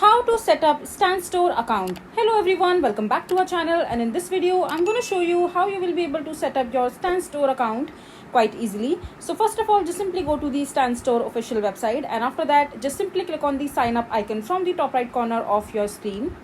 How to set up Stan Store account. Hello everyone, welcome back to our channel, and in this video I'm going to show you how you will be able to set up your Stan Store account quite easily. So first of all, just simply go to the Stan Store official website, and after that just simply click on the sign up icon from the top right corner of your screen.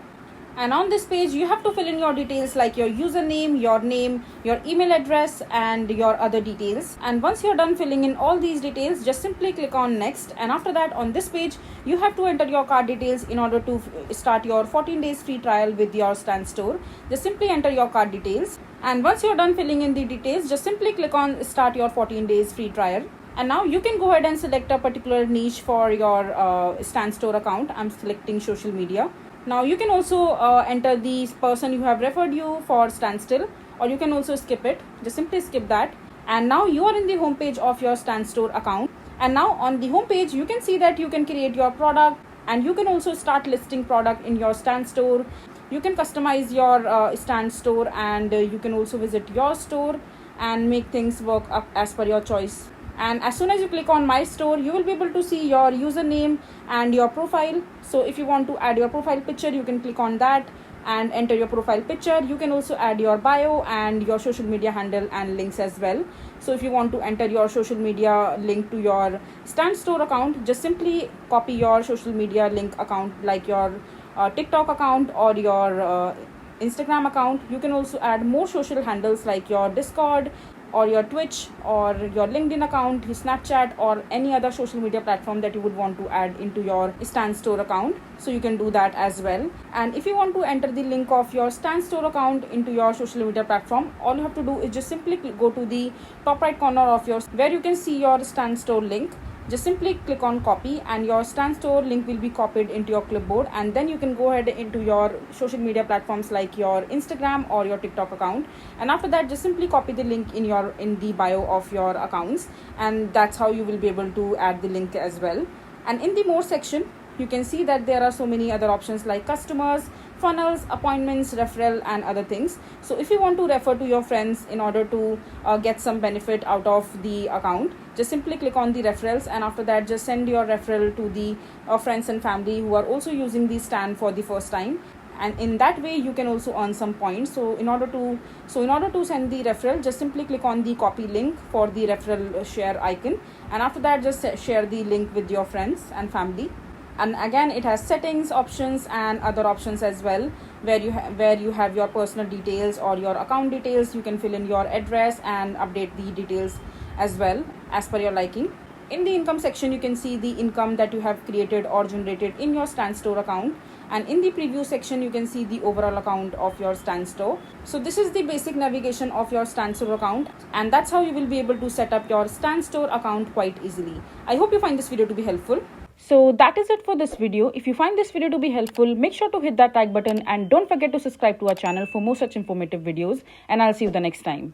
And on this page you have to fill in your details like your username, your name, your email address and your other details. And once you're done filling in all these details, just simply click on next. And after that, on this page you have to enter your card details in order to start your 14 days free trial with your Stan Store. Just simply enter your card details, and once you're done filling in the details, just simply click on start your 14 days free trial. And now you can go ahead and select a particular niche for your Stan Store account. I'm selecting social media. Now you can also enter the person who have referred you for standstill, or you can also skip it. Just simply skip that. And now you are in the home page of your Stan Store account. And now on the home page you can see that you can create your product, and you can also start listing product in your Stan Store. You can customize your Stan Store, and you can also visit your store and make things work up as per your choice. And as soon as you click on my store, you will be able to see your username and your profile. So if you want to add your profile picture, you can click on that and enter your profile picture. You can also add your bio and your social media handle and links as well. So if you want to enter your social media link to your Stan Store account, just simply copy your social media link account like your TikTok account or your Instagram account. You can also add more social handles like your Discord or your Twitch or your LinkedIn account, your Snapchat, or any other social media platform that you would want to add into your Stan Store account. So you can do that as well. And if you want to enter the link of your Stan Store account into your social media platform, all you have to do is just simply go to the top right corner of your where you can see your Stan Store link. Just simply click on copy, and your Stan Store link will be copied into your clipboard, and then you can go ahead into your social media platforms like your Instagram or your TikTok account. And after that, just simply copy the link in the bio of your accounts, and that's how you will be able to add the link as well. And in the more section, you can see that there are so many other options like customers, funnels, appointments, referral and other things. So if you want to refer to your friends in order to get some benefit out of the account, just simply click on the referrals, and after that just send your referral to the friends and family who are also using the Stan for the first time. And in that way you can also earn some points. So in order to send the referral, just simply click on the copy link for the referral share icon, and after that just share the link with your friends and family. And again, it has settings, options and other options as well, where you have your personal details or your account details. You can fill in your address and update the details as well as per your liking. In the income section, you can see the income that you have created or generated in your Stan Store account, and in the preview section you can see the overall account of your Stan Store. So this is the basic navigation of your Stan Store account, and that's how you will be able to set up your Stan Store account quite easily. I hope you find this video to be helpful. So that is it for this video. If you find this video to be helpful, make sure to hit that like button, and don't forget to subscribe to our channel for more such informative videos, and I'll see you the next time.